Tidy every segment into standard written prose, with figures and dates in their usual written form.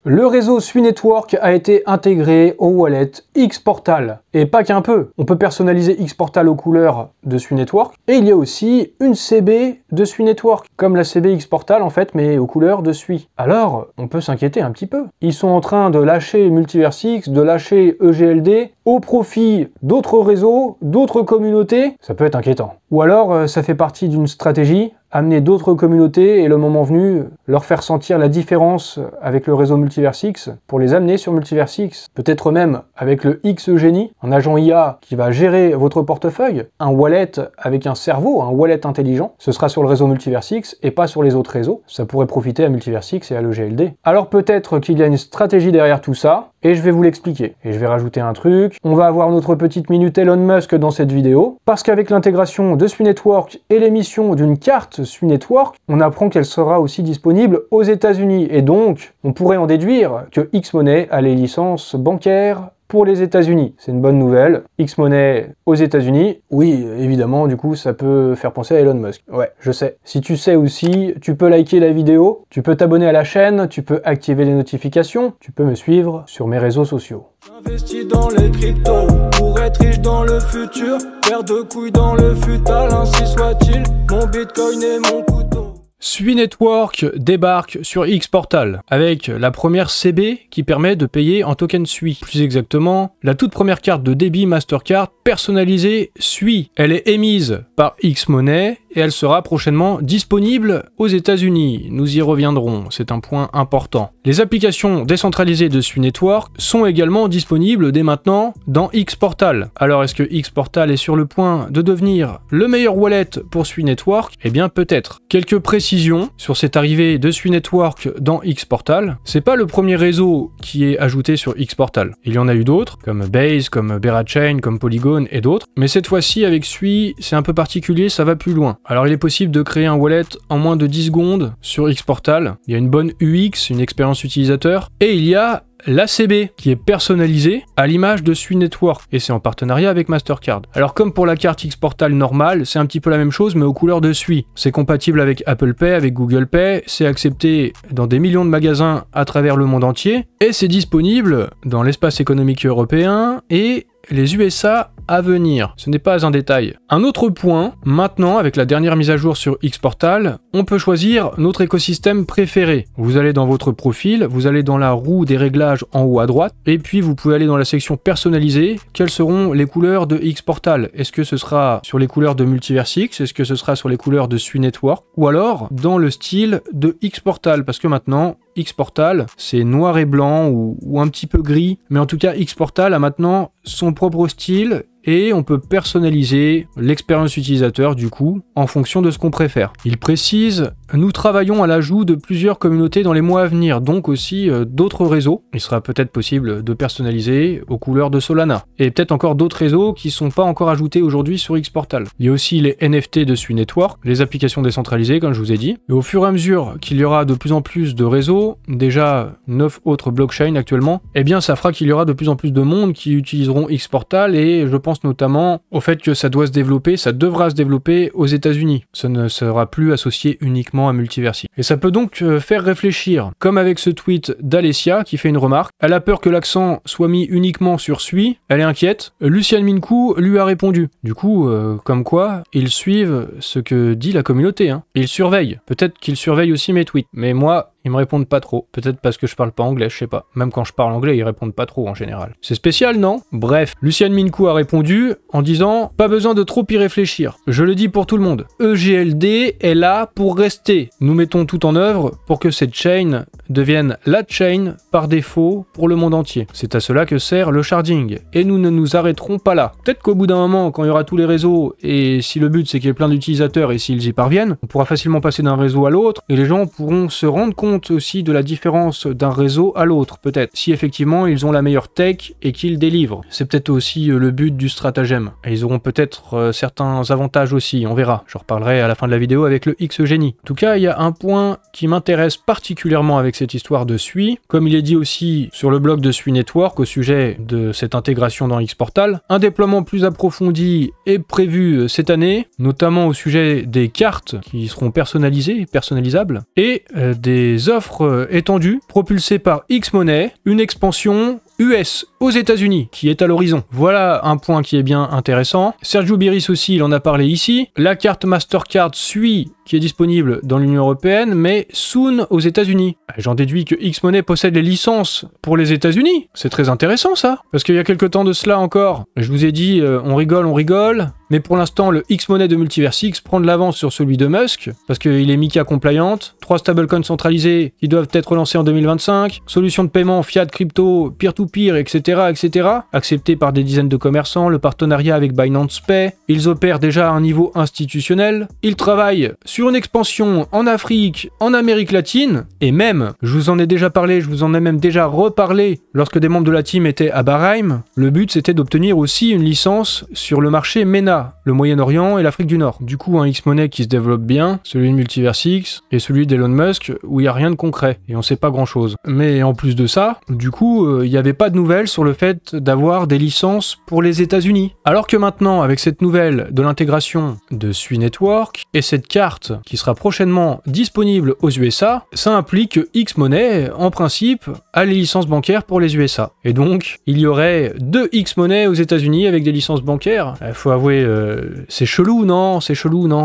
Le réseau SUI Network a été intégré au wallet Xportal. Et pas qu'un peu, on peut personnaliser Xportal aux couleurs de SUI Network. Et il y a aussi une CB de SUI Network, comme la CB Xportal en fait, mais aux couleurs de SUI. Alors, on peut s'inquiéter un petit peu. Ils sont en train de lâcher Multiversix, de lâcher EGLD au profit d'autres réseaux, d'autres communautés. Ça peut être inquiétant. Ou alors, ça fait partie d'une stratégie, amener d'autres communautés et le moment venu, leur faire sentir la différence avec le réseau Multiversix pour les amener sur Multiversix. Peut-être même avec le XEuGenie, un agent IA qui va gérer votre portefeuille, un wallet avec un cerveau, un wallet intelligent. Ce sera sur le réseau Multiversix et pas sur les autres réseaux. Ça pourrait profiter à Multiversix et à l'EGLD. Alors peut-être qu'il y a une stratégie derrière tout ça, et je vais vous l'expliquer. Et je vais rajouter un truc, on va avoir notre petite minute Elon Musk dans cette vidéo, parce qu'avec l'intégration de SUI Network et l'émission d'une carte SUI Network, on apprend qu'elle sera aussi disponible aux États-Unis, et donc on pourrait en déduire que Xmoney a les licences bancaires pour les États-Unis. C'est une bonne nouvelle. Xmoney aux États-Unis, oui, évidemment, du coup, ça peut faire penser à Elon Musk. Ouais, je sais. Si tu sais aussi, tu peux liker la vidéo, tu peux t'abonner à la chaîne, tu peux activer les notifications, tu peux me suivre sur mes réseaux sociaux. J'investis dans les cryptos pour être riche dans le futur, paire de couilles dans le futal, ainsi soit-il. Mon bitcoin et mon couteau. SUI Network débarque sur Xportal avec la première CB qui permet de payer en token SUI. Plus exactement, la toute première carte de débit Mastercard personnalisée SUI. Elle est émise par Xmoney et elle sera prochainement disponible aux États-Unis. Nous y reviendrons, c'est un point important. Les applications décentralisées de SUI Network sont également disponibles dès maintenant dans Xportal. Alors est-ce que Xportal est sur le point de devenir le meilleur wallet pour SUI Network? Eh bien peut-être. Quelques précisions sur cette arrivée de SUI Network dans Xportal. C'est pas le premier réseau qui est ajouté sur Xportal. Il y en a eu d'autres, comme Base, comme Berachain, comme Polygon et d'autres. Mais cette fois-ci avec SUI, c'est un peu particulier, ça va plus loin. Alors il est possible de créer un wallet en moins de 10 secondes sur Xportal. Il y a une bonne UX, une expérience utilisateur. Et il y a l'ACB qui est personnalisée à l'image de SUI Network et c'est en partenariat avec Mastercard. Alors comme pour la carte Xportal normale, c'est un petit peu la même chose mais aux couleurs de SUI. C'est compatible avec Apple Pay, avec Google Pay, c'est accepté dans des millions de magasins à travers le monde entier et c'est disponible dans l'espace économique européen et les USA à venir. Ce n'est pas un détail. Un autre point, maintenant avec la dernière mise à jour sur Xportal, on peut choisir notre écosystème préféré. Vous allez dans votre profil, vous allez dans la roue des réglages en haut à droite, et puis vous pouvez aller dans la section personnalisée. Quelles seront les couleurs de Xportal? Est-ce que ce sera sur les couleurs de Multiversix? Est-ce que ce sera sur les couleurs de SUI Network? Ou alors dans le style de Xportal? Parce que maintenant, Xportal, c'est noir et blanc ou un petit peu gris, mais en tout cas Xportal a maintenant son propre style et on peut personnaliser l'expérience utilisateur du coup en fonction de ce qu'on préfère. Il précise, nous travaillons à l'ajout de plusieurs communautés dans les mois à venir, donc aussi d'autres réseaux. Il sera peut-être possible de personnaliser aux couleurs de Solana. Et peut-être encore d'autres réseaux qui ne sont pas encore ajoutés aujourd'hui sur Xportal. Il y a aussi les NFT de SUI Network, les applications décentralisées comme je vous ai dit. Et au fur et à mesure qu'il y aura de plus en plus de réseaux, déjà 9 autres blockchains actuellement, eh bien ça fera qu'il y aura de plus en plus de monde qui utiliseront Xportal et je pense notamment au fait que ça doit se développer, ça devra se développer aux États-Unis. Ça ne sera plus associé uniquement à Multiversix. Et ça peut donc faire réfléchir, comme avec ce tweet d'Alessia qui fait une remarque. Elle a peur que l'accent soit mis uniquement sur SUI, elle est inquiète. Lucian Minkou lui a répondu. Du coup, comme quoi, ils suivent ce que dit la communauté. Hein. Ils surveillent. Peut-être qu'ils surveillent aussi mes tweets. Mais moi, ils me répondent pas trop. Peut-être parce que je parle pas anglais, je sais pas. Même quand je parle anglais, ils répondent pas trop en général. C'est spécial, non? Bref, Lucian Minkou a répondu en disant « Pas besoin de trop y réfléchir. Je le dis pour tout le monde. EGLD est là pour rester. Nous mettons tout en œuvre pour que cette chain devienne la chain par défaut pour le monde entier. C'est à cela que sert le sharding. Et nous ne nous arrêterons pas là. Peut-être qu'au bout d'un moment, quand il y aura tous les réseaux, et si le but c'est qu'il y ait plein d'utilisateurs et s'ils y parviennent, on pourra facilement passer d'un réseau à l'autre et les gens pourront se rendre compte aussi de la différence d'un réseau à l'autre, peut-être, si effectivement ils ont la meilleure tech et qu'ils délivrent. C'est peut-être aussi le but du stratagème. Et ils auront peut-être certains avantages aussi, on verra. Je reparlerai à la fin de la vidéo avec le XEuGenie. En tout cas, il y a un point qui m'intéresse particulièrement avec cette histoire de SUI, comme il est dit aussi sur le blog de SUI Network au sujet de cette intégration dans Xportal. Un déploiement plus approfondi est prévu cette année, notamment au sujet des cartes qui seront personnalisées, personnalisables, et des des offres étendues propulsées par X-Money, une expansion US aux États-Unis qui est à l'horizon. Voilà un point qui est bien intéressant. Sergio Biris aussi, il en a parlé ici. La carte Mastercard suit qui est disponible dans l'Union Européenne, mais soon aux États-Unis. J'en déduis que X-Money possède les licences pour les États-Unis. C'est très intéressant ça, parce qu'il y a quelques temps de cela encore, je vous ai dit, on rigole, mais pour l'instant, le X-Money de Multiversix prend de l'avance sur celui de Musk, parce qu'il est MiCA compliant, 3 stablecoins centralisés qui doivent être lancés en 2025, solution de paiement fiat, crypto, peer-to-peer, etc., accepté par des dizaines de commerçants, le partenariat avec Binance Pay, ils opèrent déjà à un niveau institutionnel, ils travaillent sur une expansion en Afrique, en Amérique latine, et même, je vous en ai déjà parlé, je vous en ai même déjà reparlé lorsque des membres de la team étaient à Bahreïn, le but c'était d'obtenir aussi une licence sur le marché MENA, le Moyen-Orient et l'Afrique du Nord. Du coup, un X-Money qui se développe bien, celui de Multiversix, et celui d'Elon Musk, où il n'y a rien de concret, et on sait pas grand-chose. Mais en plus de ça, du coup, il n'y avait pas de nouvelles sur le fait d'avoir des licences pour les États-Unis. Alors que maintenant, avec cette nouvelle de l'intégration de Sui Network, et cette carte qui sera prochainement disponible aux USA, ça implique que X-Money, en principe, a les licences bancaires pour les USA. Et donc, il y aurait 2 X-Money aux États-Unis avec des licences bancaires. Faut avouer, c'est chelou, non,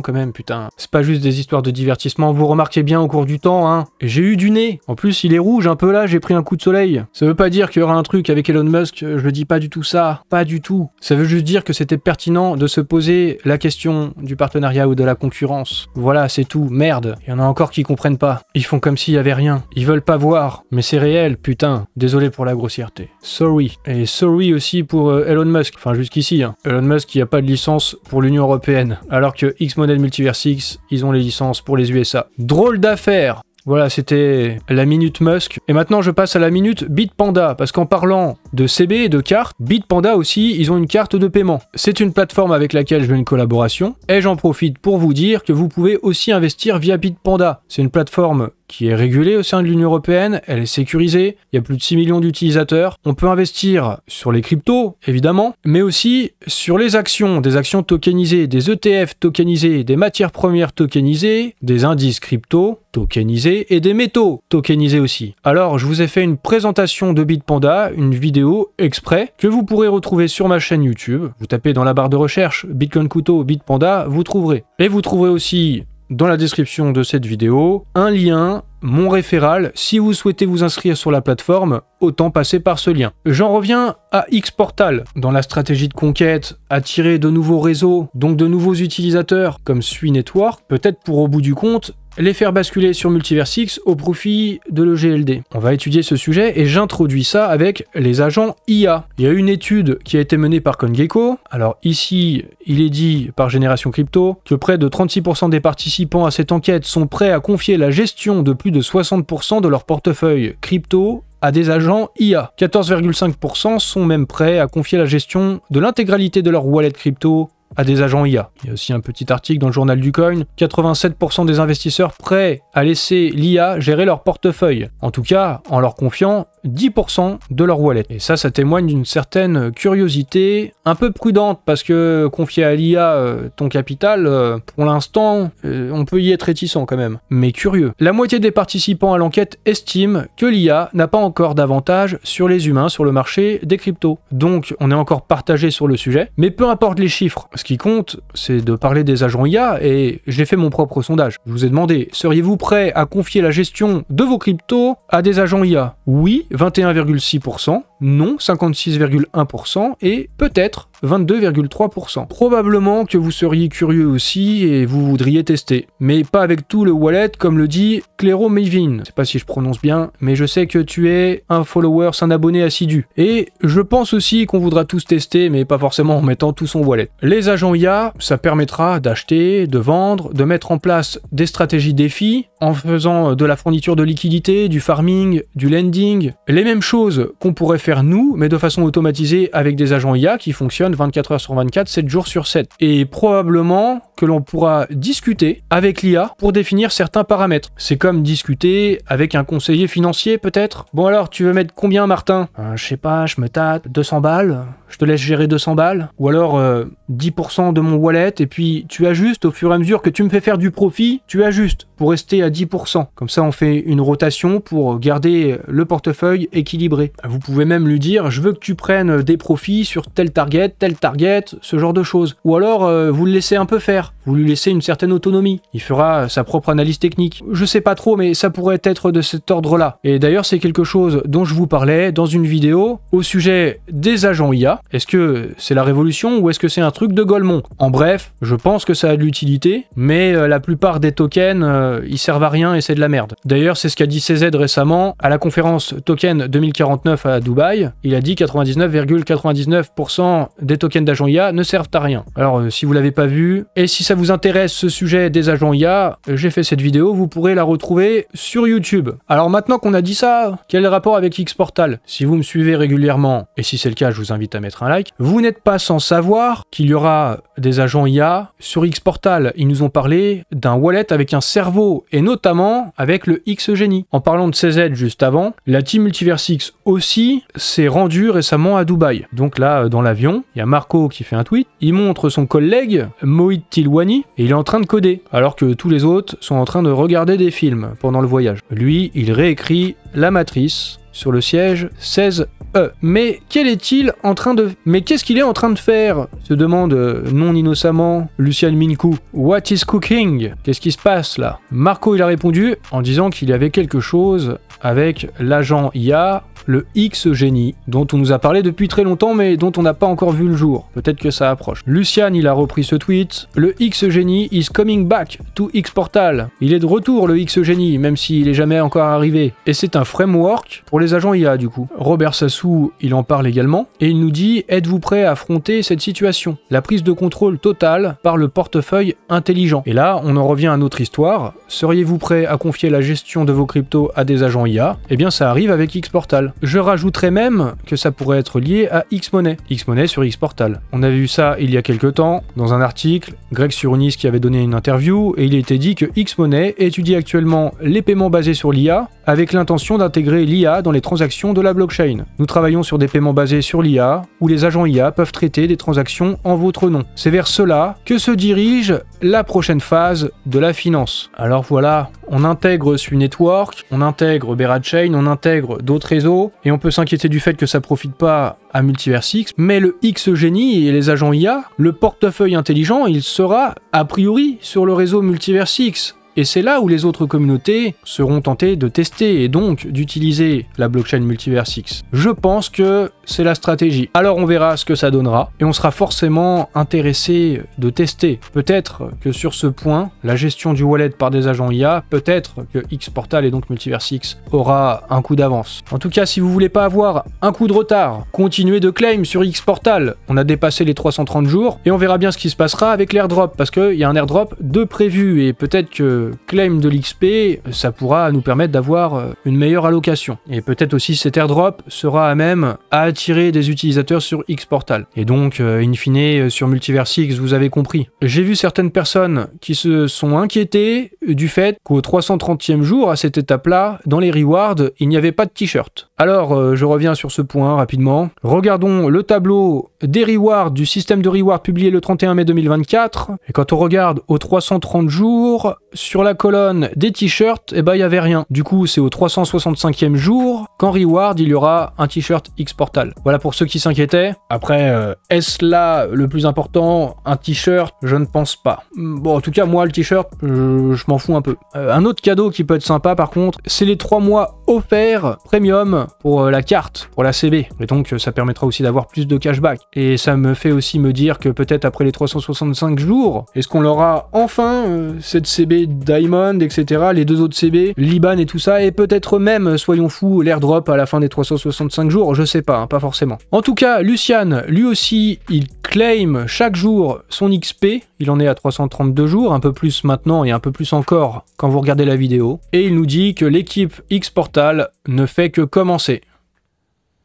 quand même, putain. C'est pas juste des histoires de divertissement, vous remarquez bien au cours du temps, hein. J'ai eu du nez. En plus, il est rouge un peu là, j'ai pris un coup de soleil. Ça veut pas dire qu'il y aura un truc avec Elon Musk, je le dis pas du tout ça, pas du tout. Ça veut juste dire que c'était pertinent de se poser la question du partenariat ou de la concurrence. Voilà, c'est tout. Merde. Il y en a encore qui comprennent pas. Ils font comme s'il y avait rien. Ils veulent pas voir. Mais c'est réel, putain. Désolé pour la grossièreté. Sorry. Et sorry aussi pour Elon Musk. Enfin, jusqu'ici, hein. Elon Musk qui a pas de licence pour l'Union Européenne. Alors que X-Money Multiversix, ils ont les licences pour les USA. Drôle d'affaire. Voilà, c'était la Minute Musk. Et maintenant, je passe à la Minute Bitpanda, parce qu'en parlant de CB et de cartes, Bitpanda aussi, ils ont une carte de paiement. C'est une plateforme avec laquelle je veux une collaboration, et j'en profite pour vous dire que vous pouvez aussi investir via Bitpanda. C'est une plateforme qui est régulée au sein de l'Union Européenne, elle est sécurisée, il y a plus de 6 millions d'utilisateurs. On peut investir sur les cryptos, évidemment, mais aussi sur les actions, des actions tokenisées, des ETF tokenisés, des matières premières tokenisées, des indices crypto tokenisés et des métaux tokenisés aussi. Alors, je vous ai fait une présentation de Bitpanda, une vidéo exprès, que vous pourrez retrouver sur ma chaîne YouTube. Vous tapez dans la barre de recherche Bitcoin Couteau Bitpanda, vous trouverez. Et vous trouverez aussi dans la description de cette vidéo un lien, mon référal. Si vous souhaitez vous inscrire sur la plateforme, autant passer par ce lien. J'en reviens à X-Portal. Dans la stratégie de conquête, attirer de nouveaux réseaux, donc de nouveaux utilisateurs comme Sui Network, peut-être pour au bout du compte les faire basculer sur Multiversix au profit de l'EGLD. On va étudier ce sujet et j'introduis ça avec les agents IA. Il y a une étude qui a été menée par CoinGecko. Alors ici, il est dit par Génération Crypto que près de 36% des participants à cette enquête sont prêts à confier la gestion de plus de 60% de leur portefeuille crypto à des agents IA. 14,5% sont même prêts à confier la gestion de l'intégralité de leur wallet crypto à des agents IA. Il y a aussi un petit article dans le journal du coin, 87% des investisseurs prêts à laisser l'IA gérer leur portefeuille. En tout cas, en leur confiant 10% de leur wallet. Et ça témoigne d'une certaine curiosité, un peu prudente, parce que confier à l'IA ton capital, pour l'instant, on peut y être réticent quand même, mais curieux. La moitié des participants à l'enquête estiment que l'IA n'a pas encore d'avantage sur les humains sur le marché des cryptos. Donc, on est encore partagé sur le sujet, mais peu importe les chiffres, ce qui compte, c'est de parler des agents IA, et j'ai fait mon propre sondage. Je vous ai demandé, seriez-vous prêt à confier la gestion de vos cryptos à des agents IA? Oui, 21,6%, non, 56,1%, et peut-être 22,3%. Probablement que vous seriez curieux aussi et vous voudriez tester, mais pas avec tout le wallet comme le dit Clairo Mavin. Je sais pas si je prononce bien, mais je sais que tu es un follower, un abonné assidu. Et je pense aussi qu'on voudra tous tester, mais pas forcément en mettant tout son wallet. Les agents IA, ça permettra d'acheter, de vendre, de mettre en place des stratégies défis, en faisant de la fourniture de liquidités, du farming, du lending, les mêmes choses qu'on pourrait faire nous, mais de façon automatisée avec des agents IA qui fonctionnent 24 heures sur 24, 7 jours sur 7. Et probablement que l'on pourra discuter avec l'IA pour définir certains paramètres. C'est comme discuter avec un conseiller financier peut-être. Bon alors, tu veux mettre combien Martin? Je sais pas, je me tâte, 200 balles? je te laisse gérer 200 balles, ou alors 10% de mon wallet, et puis tu ajustes au fur et à mesure que tu me fais faire du profit, tu ajustes pour rester à 10%. Comme ça, on fait une rotation pour garder le portefeuille équilibré. Vous pouvez même lui dire, je veux que tu prennes des profits sur tel target, ce genre de choses. Ou alors, vous le laissez un peu faire, vous lui laissez une certaine autonomie. Il fera sa propre analyse technique. Je sais pas trop, mais ça pourrait être de cet ordre-là. Et d'ailleurs, c'est quelque chose dont je vous parlais dans une vidéo au sujet des agents IA. Est-ce que c'est la révolution ou est-ce que c'est un truc de Golemont? En bref, je pense que ça a de l'utilité, mais la plupart des tokens, ils servent à rien et c'est de la merde. D'ailleurs, c'est ce qu'a dit CZ récemment à la conférence Token 2049 à Dubaï. Il a dit 99,99% des tokens d'agents IA ne servent à rien. Alors, si vous l'avez pas vu, et si ça vous intéresse ce sujet des agents IA, j'ai fait cette vidéo, vous pourrez la retrouver sur YouTube. Alors maintenant qu'on a dit ça, quel est le rapport avec Xportal? Si vous me suivez régulièrement, et si c'est le cas, je vous invite à mettre un like, vous n'êtes pas sans savoir qu'il y aura des agents IA sur Xportal. Ils nous ont parlé d'un wallet avec un cerveau, et notamment avec le XGenie. En parlant de CZ juste avant, la team Multiversix aussi s'est rendue récemment à Dubaï. Donc là, dans l'avion, il y a Marco qui fait un tweet, il montre son collègue, Mohit Tilwani, et il est en train de coder, alors que tous les autres sont en train de regarder des films pendant le voyage. Lui, il réécrit la matrice sur le siège 16E. Mais qu'est-ce qu'il est en train de faire? Se demande non innocemment Lucian Minkou. What is cooking? Qu'est-ce qui se passe là? Marco, il a répondu en disant qu'il y avait quelque chose avec l'agent IA, le XGenie, dont on nous a parlé depuis très longtemps mais dont on n'a pas encore vu le jour. Peut-être que ça approche. Lucian, il a repris ce tweet. Le XGenie is coming back to Xportal. Il est de retour, le XGenie, même s'il est jamais encore arrivé. Et c'est un framework pour les agents IA du coup. Robert Sassou, il en parle également, et il nous dit, êtes-vous prêt à affronter cette situation? La prise de contrôle totale par le portefeuille intelligent. Et là, on en revient à notre histoire. Seriez-vous prêt à confier la gestion de vos cryptos à des agents IA? Eh bien, ça arrive avec Xportal. Je rajouterais même que ça pourrait être lié à Xmoney. Xmoney sur Xportal. On avait vu ça il y a quelques temps, dans un article, Greg Surunis qui avait donné une interview, et il était dit que Xmoney étudie actuellement les paiements basés sur l'IA, avec l'intention d'intégrer l'IA dans les transactions de la blockchain. Nous travaillons sur des paiements basés sur l'IA, où les agents IA peuvent traiter des transactions en votre nom. C'est vers cela que se dirige la prochaine phase de la finance. Alors voilà, on intègre Sui Network, on intègre Berachain, on intègre d'autres réseaux, et on peut s'inquiéter du fait que ça profite pas à Multiversix, mais le XGenie et les agents IA, le portefeuille intelligent, il sera a priori sur le réseau Multiversix. Et c'est là où les autres communautés seront tentées de tester et donc d'utiliser la blockchain Multiversix. Je pense que c'est la stratégie. Alors on verra ce que ça donnera et on sera forcément intéressé de tester. Peut-être que sur ce point, la gestion du wallet par des agents IA, peut-être que Xportal et donc Multiversix aura un coup d'avance. En tout cas, si vous voulez pas avoir un coup de retard, continuez de claim sur Xportal. On a dépassé les 330 jours et on verra bien ce qui se passera avec l'airdrop parce qu'il y a un airdrop de prévu et peut-être que claim de l'XP, ça pourra nous permettre d'avoir une meilleure allocation. Et peut-être aussi cet airdrop sera à même à attirer des utilisateurs sur Xportal. Et donc, in fine, sur Multiversix, vous avez compris. J'ai vu certaines personnes qui se sont inquiétées du fait qu'au 330e jour, à cette étape-là, dans les rewards, il n'y avait pas de t-shirt. Alors, je reviens sur ce point rapidement. Regardons le tableau des rewards du système de rewards publié le 31 mai 2024. Et quand on regarde aux 330 jours, sur la colonne des t-shirts, eh ben, il n'y avait rien. Du coup, c'est au 365e jour qu'en reward, il y aura un t-shirt Xportal. Voilà pour ceux qui s'inquiétaient. Après, est-ce là le plus important? Un t-shirt? Je ne pense pas. Bon, en tout cas, moi, le t-shirt, je m'en fous un peu. Un autre cadeau qui peut être sympa, par contre, c'est les 3 mois offerts premium pour la carte, pour la CB. Et donc, ça permettra aussi d'avoir plus de cashback. Et ça me fait aussi me dire que peut-être après les 365 jours, est-ce qu'on aura enfin cette CB Diamond, etc., les 2 autres CB, Liban et tout ça, et peut-être même, soyons fous, l'airdrop à la fin des 365 jours, je sais pas, hein, pas forcément. En tout cas, Lucian, lui aussi, il claim chaque jour son XP, il en est à 332 jours, un peu plus maintenant et un peu plus encore quand vous regardez la vidéo, et il nous dit que l'équipe Xportal ne fait que commencer.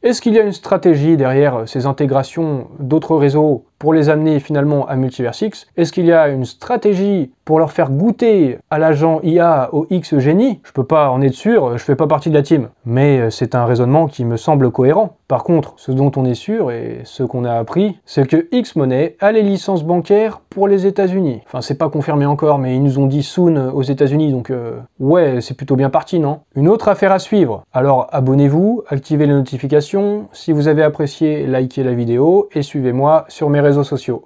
Est-ce qu'il y a une stratégie derrière ces intégrations d'autres réseaux pour les amener finalement à Multiversix? Est-ce qu'il y a une stratégie pour leur faire goûter à l'agent IA au X génie? Je peux pas en être sûr, je fais pas partie de la team. Mais c'est un raisonnement qui me semble cohérent. Par contre, ce dont on est sûr et ce qu'on a appris, c'est que X-Money a les licences bancaires pour les États-Unis. Enfin, c'est pas confirmé encore, mais ils nous ont dit soon aux États-Unis, donc ouais, c'est plutôt bien parti, non? Une autre affaire à suivre. Alors abonnez-vous, activez les notifications. Si vous avez apprécié, likez la vidéo et suivez-moi sur mes réseaux sociaux.